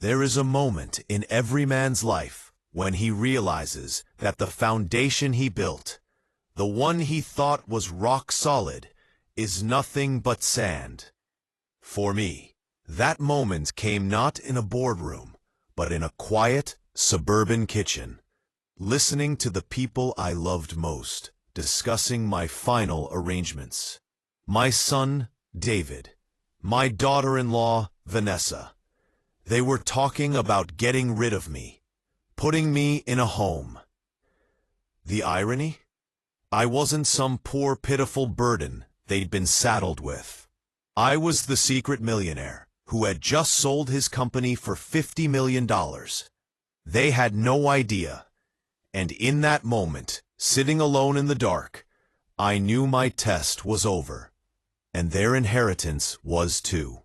There is a moment in every man's life when he realizes that the foundation he built, the one he thought was rock solid, is nothing but sand. For me, that moment came not in a boardroom, but in a quiet, suburban kitchen, listening to the people I loved most, discussing my final arrangements. My son, David, my daughter-in-law, Vanessa. They were talking about getting rid of me, putting me in a home. The irony? I wasn't some poor, pitiful burden they'd been saddled with. I was the secret millionaire who had just sold his company for $50 million. They had no idea, and in that moment, sitting alone in the dark, I knew my test was over, and their inheritance was too.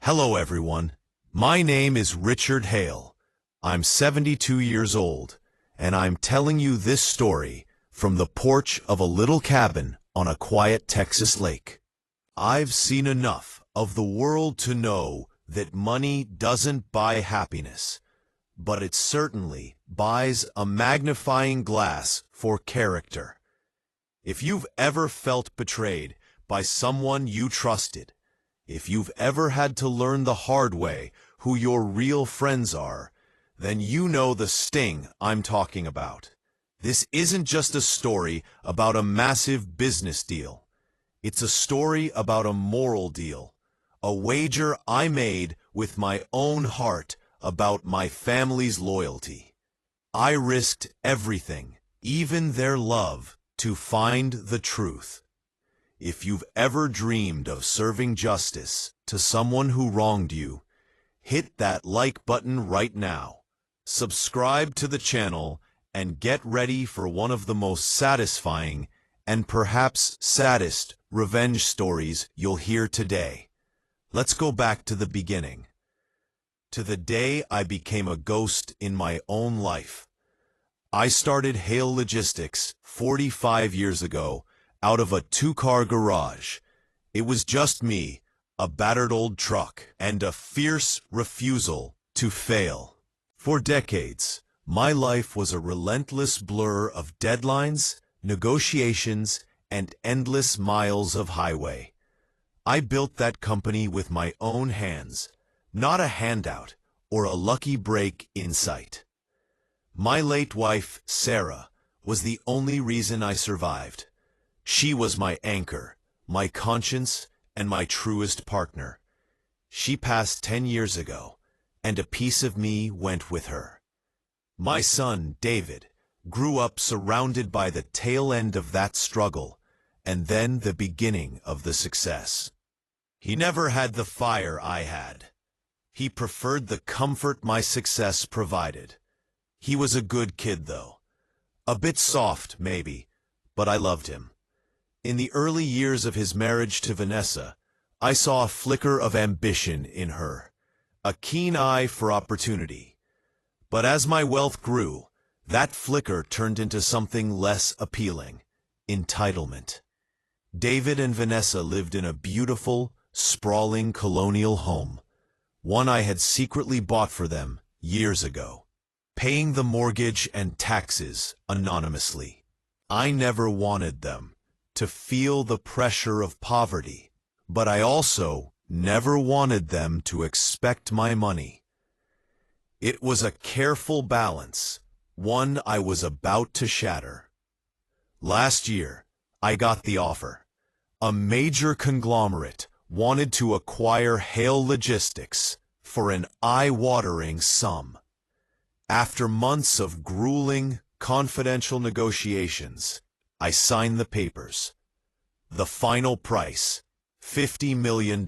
Hello everyone, my name is Richard Hale. I'm 72 years old, and I'm telling you this story from the porch of a little cabin on a quiet Texas lake. I've seen enough of the world to know that money doesn't buy happiness, but it certainly buys a magnifying glass for character. If you've ever felt betrayed by someone you trusted, if you've ever had to learn the hard way who your real friends are, then you know the sting I'm talking about. This isn't just a story about a massive business deal. It's a story about a moral deal, a wager I made with my own heart about my family's loyalty. I risked everything, even their love, to find the truth. If you've ever dreamed of serving justice to someone who wronged you, hit that like button right now. Subscribe to the channel and get ready for one of the most satisfying and perhaps saddest revenge stories you'll hear today. Let's go back to the beginning. To the day I became a ghost in my own life. I started Hale Logistics 45 years ago out of a two-car garage. It was just me, a battered old truck, and a fierce refusal to fail. For decades, my life was a relentless blur of deadlines, negotiations, and endless miles of highway. I built that company with my own hands, not a handout or a lucky break in sight. My late wife, Sarah, was the only reason I survived. She was my anchor, my conscience, and my truest partner. She passed 10 years ago, and a piece of me went with her. My son, David, grew up surrounded by the tail end of that struggle, and then the beginning of the success. He never had the fire I had. He preferred the comfort my success provided. He was a good kid, though. A bit soft, maybe, but I loved him. In the early years of his marriage to Vanessa, I saw a flicker of ambition in her, a keen eye for opportunity. But as my wealth grew, that flicker turned into something less appealing: entitlement. David and Vanessa lived in a beautiful, sprawling colonial home, one I had secretly bought for them years ago, paying the mortgage and taxes anonymously. I never wanted them to feel the pressure of poverty, but I also never wanted them to expect my money. It was a careful balance, one I was about to shatter. Last year, I got the offer. A major conglomerate wanted to acquire Hale Logistics for an eye-watering sum. After months of grueling, confidential negotiations, I signed the papers. The final price, $50 million,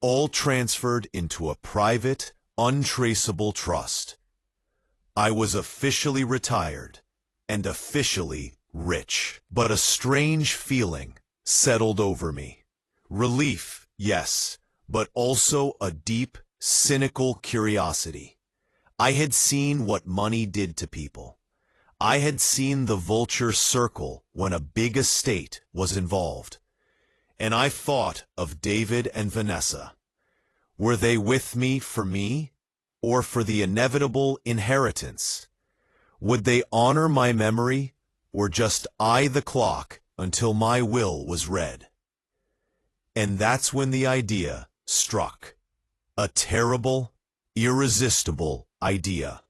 all transferred into a private, untraceable trust. I was officially retired and officially rich, but a strange feeling settled over me. Relief, yes, but also a deep, cynical curiosity. I had seen what money did to people. I had seen the vulture circle when a big estate was involved. And I thought of David and Vanessa. Were they with me for me? or for the inevitable inheritance? Would they honor my memory, or just eye the clock until my will was read? And that's when the idea struck. A terrible, irresistible idea.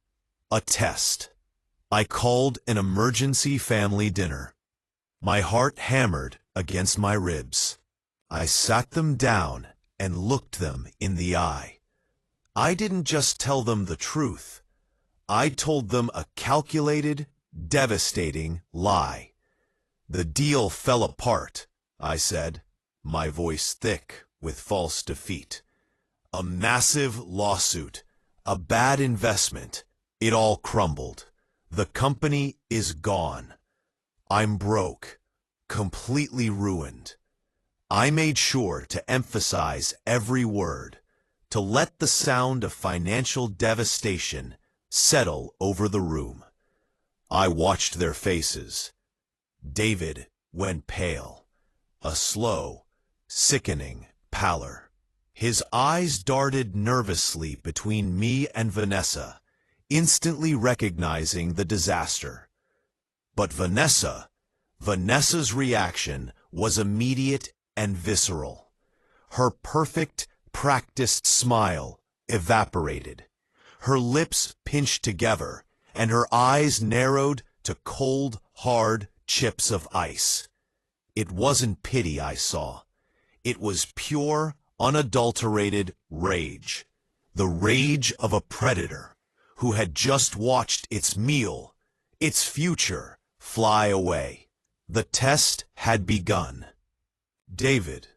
A test. I called an emergency family dinner. My heart hammered against my ribs. I sat them down and looked them in the eye. I didn't just tell them the truth. I told them a calculated, devastating lie. The deal fell apart, I said, my voice thick with false defeat. A massive lawsuit, a bad investment, it all crumbled. The company is gone. I'm broke, completely ruined. I made sure to emphasize every word, to let the sound of financial devastation settle over the room. I watched their faces. David went pale, a slow, sickening pallor. His eyes darted nervously between me and Vanessa, instantly recognizing the disaster. But Vanessa's reaction was immediate and visceral. Her perfect, practiced smile evaporated. Her lips pinched together, and her eyes narrowed to cold, hard chips of ice. It wasn't pity I saw. It was pure, unadulterated rage. The rage of a predator who had just watched its meal, its future, fly away. The test had begun. David,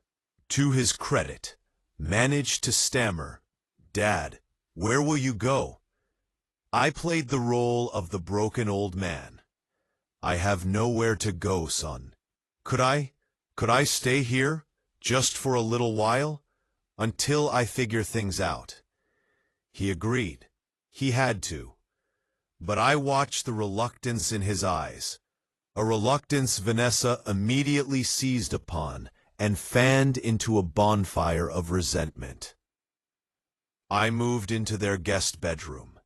to his credit, managed to stammer, "Dad, where will you go?" I played the role of the broken old man. "I have nowhere to go, son. Could I stay here, just for a little while, until I figure things out?" He agreed. He had to. But I watched the reluctance in his eyes, a reluctance Vanessa immediately seized upon and fanned into a bonfire of resentment. I moved into their guest bedroom,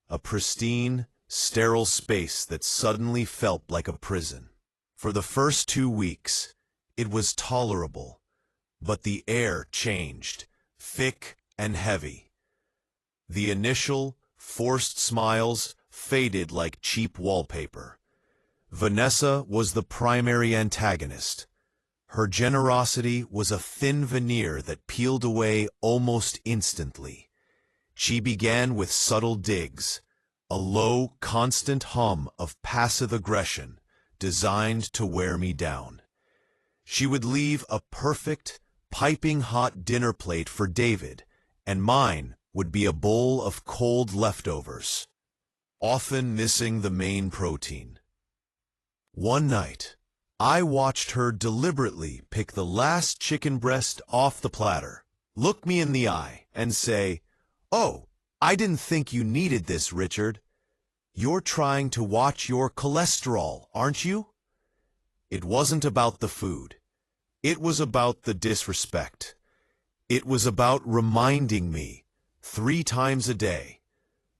a pristine, sterile space that suddenly felt like a prison. For the first 2 weeks, it was tolerable, but the air changed, thick and heavy. The initial, forced smiles faded like cheap wallpaper. Vanessa was the primary antagonist. Her generosity was a thin veneer that peeled away almost instantly. She began with subtle digs, a low, constant hum of passive aggression designed to wear me down. She would leave a perfect, piping hot dinner plate for David, and mine would be a bowl of cold leftovers, often missing the main protein. One night, I watched her deliberately pick the last chicken breast off the platter, look me in the eye, and say, "Oh, I didn't think you needed this, Richard. You're trying to watch your cholesterol, aren't you?" It wasn't about the food. It was about the disrespect. It was about reminding me, 3 times a day,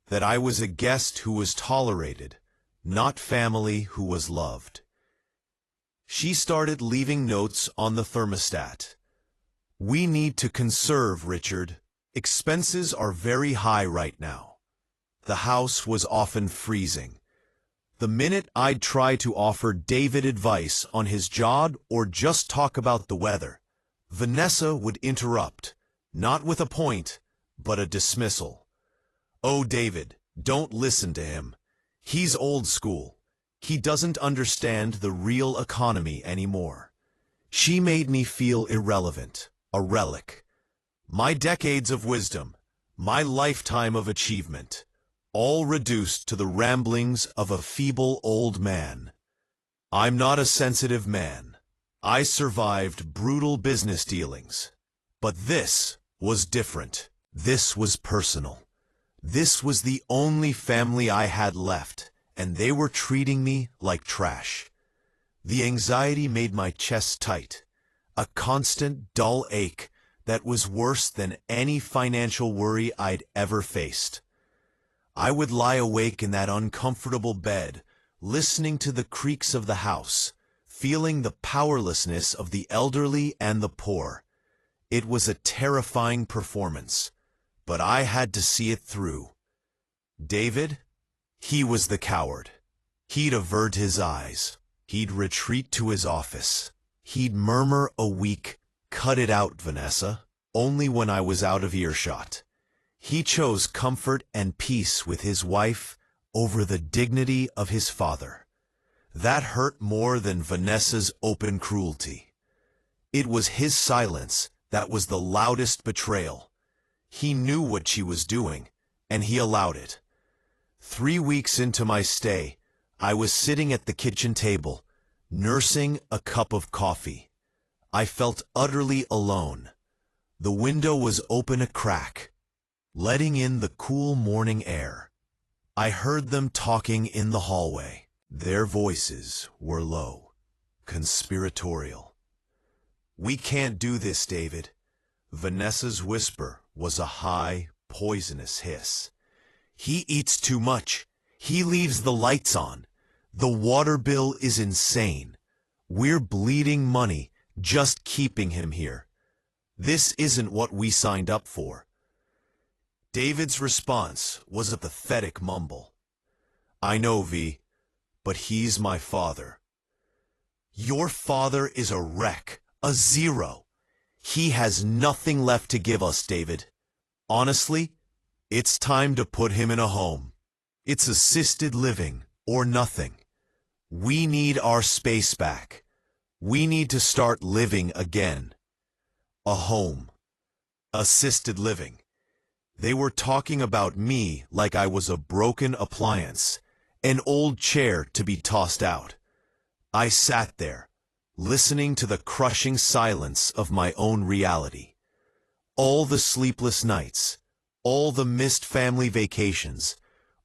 that I was a guest who was tolerated, not family who was loved. She started leaving notes on the thermostat. "We need to conserve, Richard. Expenses are very high right now." The house was often freezing. The minute I'd try to offer David advice on his job or just talk about the weather, Vanessa would interrupt, not with a point, but a dismissal. "Oh, David, don't listen to him. He's old school. He doesn't understand the real economy anymore." She made me feel irrelevant, a relic. My decades of wisdom, my lifetime of achievement, all reduced to the ramblings of a feeble old man. I'm not a sensitive man. I survived brutal business dealings. But this was different. This was personal. This was the only family I had left, and they were treating me like trash. The anxiety made my chest tight, a constant dull ache that was worse than any financial worry I'd ever faced. I would lie awake in that uncomfortable bed, listening to the creaks of the house, feeling the powerlessness of the elderly and the poor. It was a terrifying performance, but I had to see it through. David? He was the coward. He'd avert his eyes. He'd retreat to his office. He'd murmur a weak, "Cut it out, Vanessa," only when I was out of earshot. He chose comfort and peace with his wife over the dignity of his father. That hurt more than Vanessa's open cruelty. It was his silence that was the loudest betrayal. He knew what she was doing, and he allowed it. 3 weeks into my stay, I was sitting at the kitchen table, nursing a cup of coffee. I felt utterly alone. The window was open a crack, letting in the cool morning air. I heard them talking in the hallway. Their voices were low, conspiratorial. "We can't do this, David." Vanessa's whisper was a high, poisonous hiss. "He eats too much. He leaves the lights on. The water bill is insane. We're bleeding money just keeping him here. This isn't what we signed up for." David's response was a pathetic mumble. "I know, V, but he's my father." "Your father is a wreck, a zero. He has nothing left to give us, David. Honestly, it's time to put him in a home. It's assisted living or nothing. We need our space back. We need to start living again. A home. Assisted living." They were talking about me like I was a broken appliance, an old chair to be tossed out. I sat there, listening to the crushing silence of my own reality. All the sleepless nights, all the missed family vacations,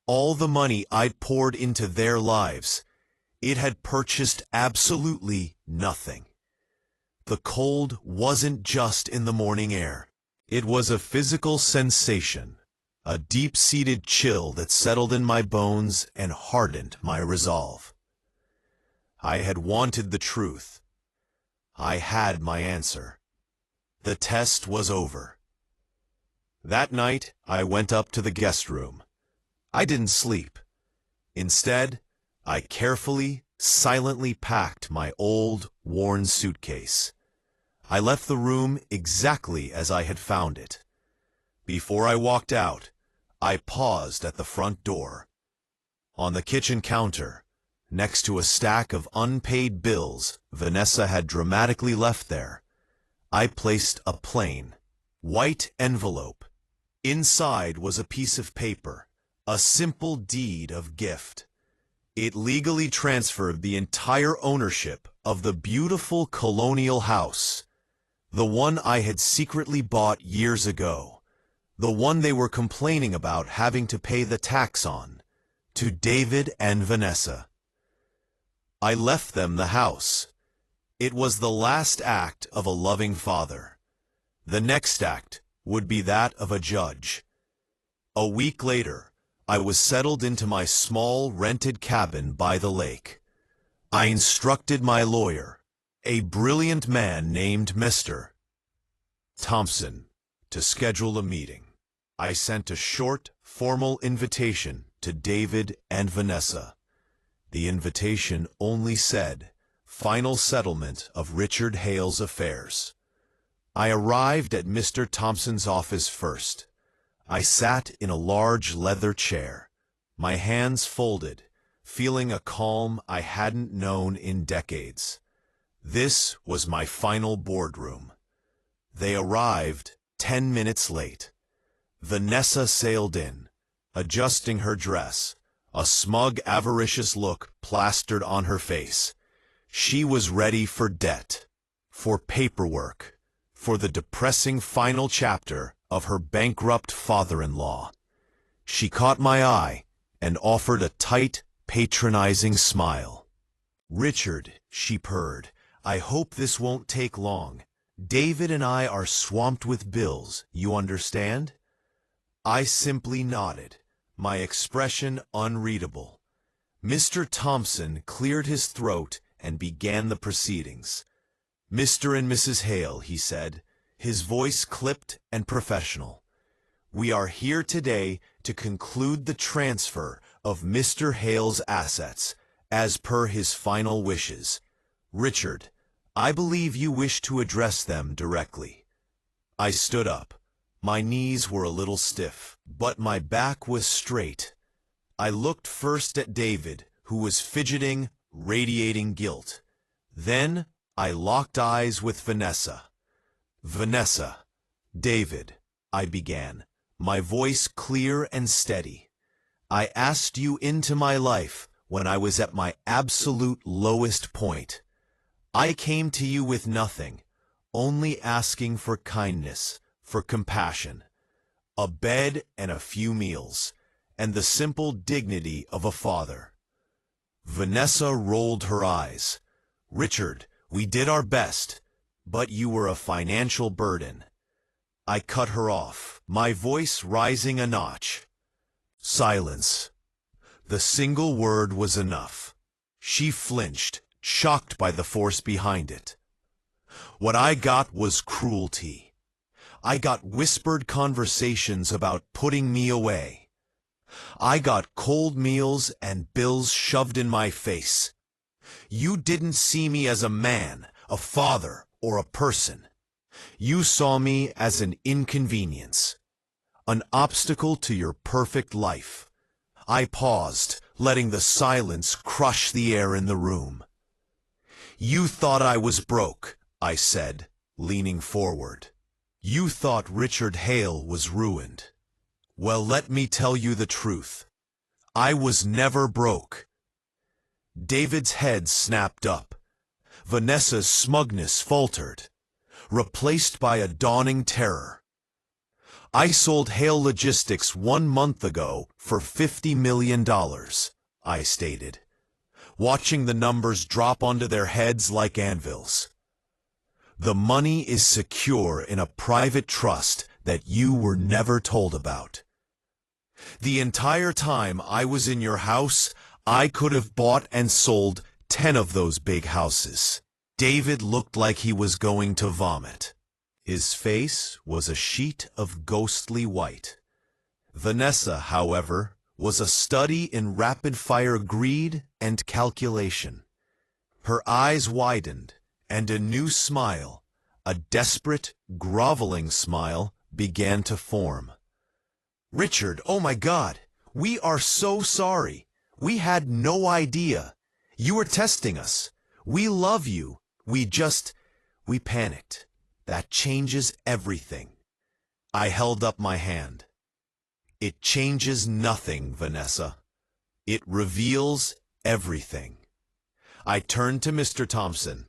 all the money I'd poured into their lives, it had purchased absolutely nothing. The cold wasn't just in the morning air. It was a physical sensation, a deep-seated chill that settled in my bones and hardened my resolve. I had wanted the truth. I had my answer. The test was over. That night, I went up to the guest room. I didn't sleep. Instead, I carefully, silently packed my old, worn suitcase. I left the room exactly as I had found it. Before I walked out, I paused at the front door. On the kitchen counter, next to a stack of unpaid bills Vanessa had dramatically left there, I placed a plain, white envelope. Inside was a piece of paper, a simple deed of gift. It legally transferred the entire ownership of the beautiful colonial house, the one I had secretly bought years ago, the one they were complaining about having to pay the tax on, to David and Vanessa. I left them the house. It was the last act of a loving father. The next act would be that of a judge. A week later, I was settled into my small rented cabin by the lake. I instructed my lawyer, a brilliant man named Mr. Thompson, to schedule a meeting. I sent a short, formal invitation to David and Vanessa. The invitation only said, "Final settlement of Richard Hale's affairs." I arrived at Mr. Thompson's office first. I sat in a large leather chair, my hands folded, feeling a calm I hadn't known in decades. This was my final boardroom. They arrived 10 minutes late. Vanessa sailed in, adjusting her dress, a smug, avaricious look plastered on her face. She was ready for debt, for paperwork, for the depressing final chapter of her bankrupt father-in-law. She caught my eye and offered a tight, patronizing smile. "Richard," she purred, "I hope this won't take long. David and I are swamped with bills, you understand? I simply nodded, my expression unreadable. Mr. Thompson cleared his throat and began the proceedings. Mr. and Mrs. Hale, he said, his voice clipped and professional. We are here today to conclude the transfer of Mr. Hale's assets, as per his final wishes. Richard, I believe you wish to address them directly. I stood up. My knees were a little stiff, but my back was straight. I looked first at David, who was fidgeting, radiating guilt. Then I locked eyes with Vanessa. Vanessa, David, I began, my voice clear and steady. I asked you into my life when I was at my absolute lowest point. I came to you with nothing, only asking for kindness, for compassion, a bed and a few meals, and the simple dignity of a father. Vanessa rolled her eyes. Richard, we did our best, but you were a financial burden. I cut her off, my voice rising a notch. Silence. The single word was enough. She flinched, shocked by the force behind it. What I got was cruelty. I got whispered conversations about putting me away. I got cold meals and bills shoved in my face. You didn't see me as a man, a father, or a person. You saw me as an inconvenience, an obstacle to your perfect life. I paused, letting the silence crush the air in the room. You thought I was broke, I said, leaning forward. You thought Richard Hale was ruined. Well, let me tell you the truth. I was never broke. David's head snapped up. Vanessa's smugness faltered, replaced by a dawning terror. I sold Hale Logistics 1 month ago for $50 million, I stated, watching the numbers drop onto their heads like anvils. The money is secure in a private trust that you were never told about. The entire time I was in your house, I could have bought and sold 10 of those big houses. David looked like he was going to vomit. His face was a sheet of ghostly white. Vanessa, however, was a study in rapid-fire greed and calculation. Her eyes widened, and a new smile, a desperate, groveling smile, began to form. Richard, oh my God, we are so sorry. We had no idea. You were testing us. We love you. We panicked. That changes everything. I held up my hand. It changes nothing, Vanessa. It reveals everything. I turned to Mr. Thompson.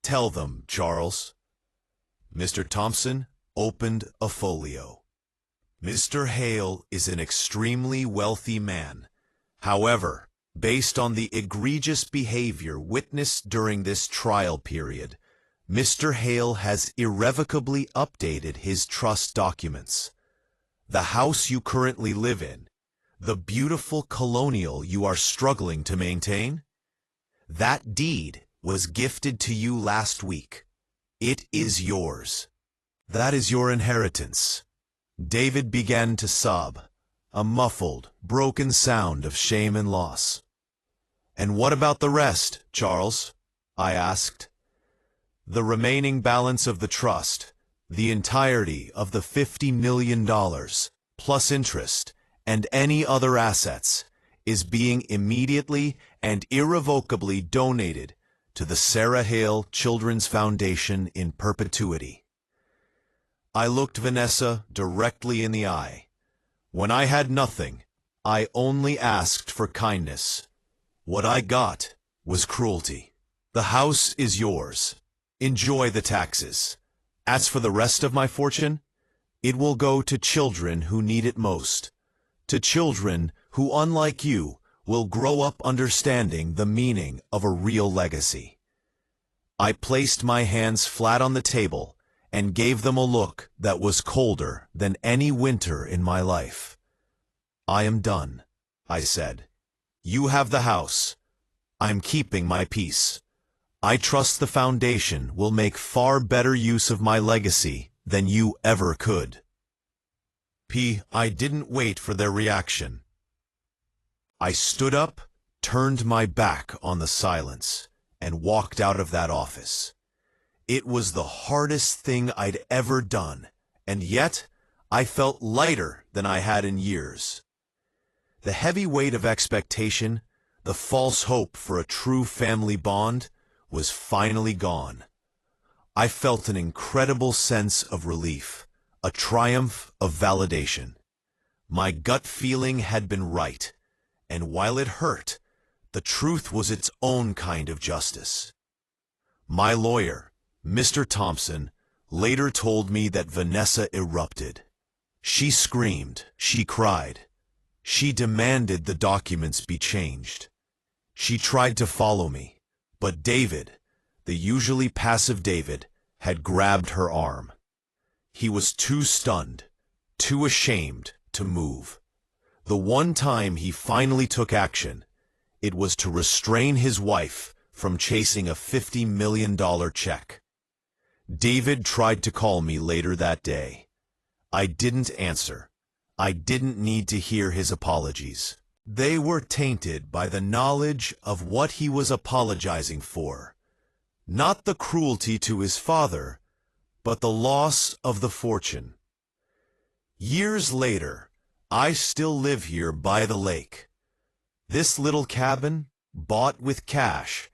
Tell them, Charles. Mr. Thompson opened a folio. Mr. Hale is an extremely wealthy man. However, based on the egregious behavior witnessed during this trial period, Mr. Hale has irrevocably updated his trust documents. The house you currently live in, the beautiful colonial you are struggling to maintain, that deed was gifted to you last week. It is yours. That is your inheritance. David began to sob, a muffled, broken sound of shame and loss. And what about the rest, Charles? I asked. The remaining balance of the trust, the entirety of the $50 million, plus interest, and any other assets, is being immediately and irrevocably donated to the Sarah Hale Children's Foundation in perpetuity. I looked Vanessa directly in the eye. When I had nothing, I only asked for kindness. What I got was cruelty. The house is yours. Enjoy the taxes. As for the rest of my fortune, it will go to children who need it most. To children who, unlike you, will grow up understanding the meaning of a real legacy. I placed my hands flat on the table and gave them a look that was colder than any winter in my life. "I am done," I said. "You have the house. I'm keeping my peace. I trust the foundation will make far better use of my legacy than you ever could." I didn't wait for their reaction. I stood up, turned my back on the silence, and walked out of that office. It was the hardest thing I'd ever done, and yet I felt lighter than I had in years. The heavy weight of expectation, the false hope for a true family bond, was finally gone. I felt an incredible sense of relief, a triumph of validation. My gut feeling had been right, and while it hurt, the truth was its own kind of justice. My lawyer, Mr. Thompson, later told me that Vanessa erupted. She screamed, she cried. She demanded the documents be changed. She tried to follow me, but David, the usually passive David, had grabbed her arm. He was too stunned, too ashamed to move. The one time he finally took action, it was to restrain his wife from chasing a $50 million check. David tried to call me later that day. I didn't answer. I didn't need to hear his apologies. They were tainted by the knowledge of what he was apologizing for. Not the cruelty to his father, but the loss of the fortune. Years later, I still live here by the lake. This little cabin, bought with cash,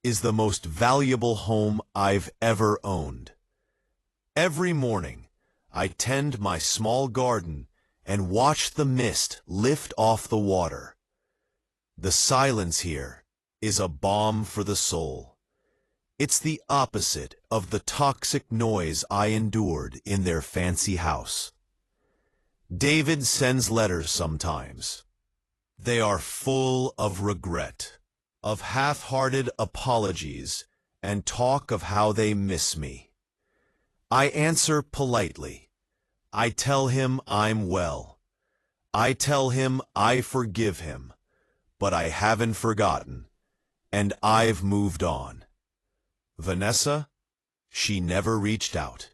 is the most valuable home I've ever owned. Every morning, I tend my small garden and watch the mist lift off the water. The silence here is a balm for the soul. It's the opposite of the toxic noise I endured in their fancy house. David sends letters sometimes. They are full of regret, of half-hearted apologies, and talk of how they miss me. I answer politely. I tell him I'm well. I tell him I forgive him, but I haven't forgotten, and I've moved on. Vanessa, she never reached out.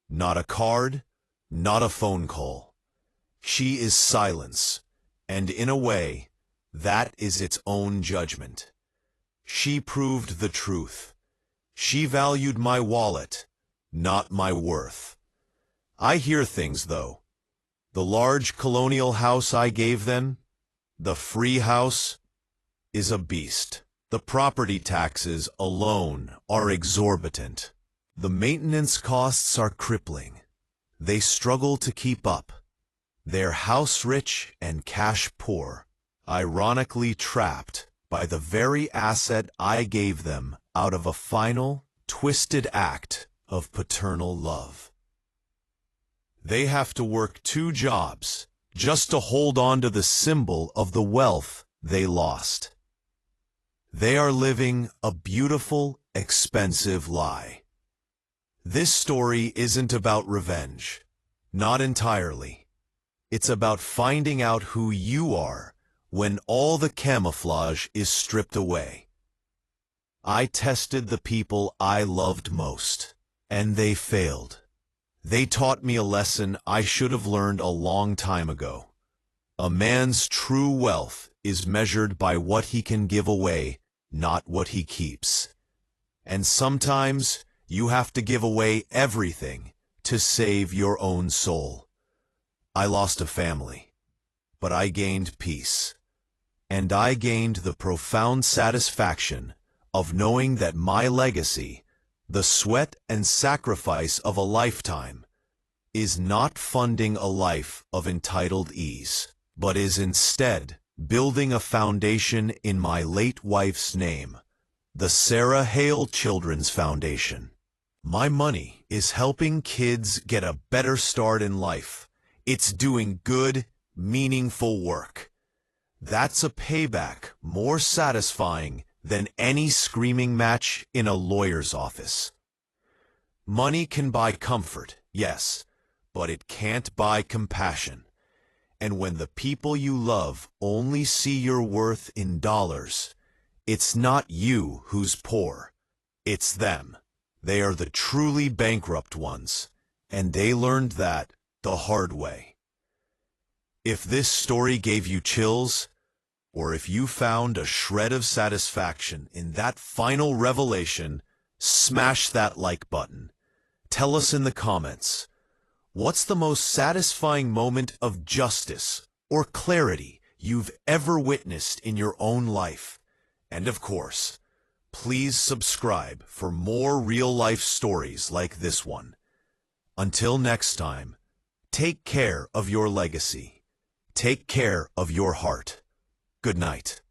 Not a card, not a phone call. She is silence, and in a way, that is its own judgment. She proved the truth. She valued my wallet, not my worth. I hear things, though. The large colonial house I gave them, the free house, is a beast. The property taxes alone are exorbitant. The maintenance costs are crippling. They struggle to keep up. They're house-rich and cash-poor, ironically trapped by the very asset I gave them out of a final, twisted act of paternal love. They have to work 2 jobs just to hold on to the symbol of the wealth they lost. They are living a beautiful, expensive lie. This story isn't about revenge. Not entirely. It's about finding out who you are when all the camouflage is stripped away. I tested the people I loved most, and they failed. They taught me a lesson I should have learned a long time ago. A man's true wealth is measured by what he can give away, not what he keeps. And sometimes you have to give away everything to save your own soul. I lost a family, but I gained peace. And I gained the profound satisfaction of knowing that my legacy, the sweat and sacrifice of a lifetime, is not funding a life of entitled ease, but is instead building a foundation in my late wife's name, the Sarah Hale Children's Foundation. My money is helping kids get a better start in life. It's doing good, meaningful work. That's a payback more satisfying than any screaming match in a lawyer's office. Money can buy comfort, yes, but it can't buy compassion. And when the people you love only see your worth in dollars, it's not you who's poor, it's them. They are the truly bankrupt ones, and they learned that the hard way. If this story gave you chills, or if you found a shred of satisfaction in that final revelation, smash that like button. Tell us in the comments, what's the most satisfying moment of justice or clarity you've ever witnessed in your own life? And of course, please subscribe for more real-life stories like this one. Until next time, take care of your legacy. Take care of your heart. Good night.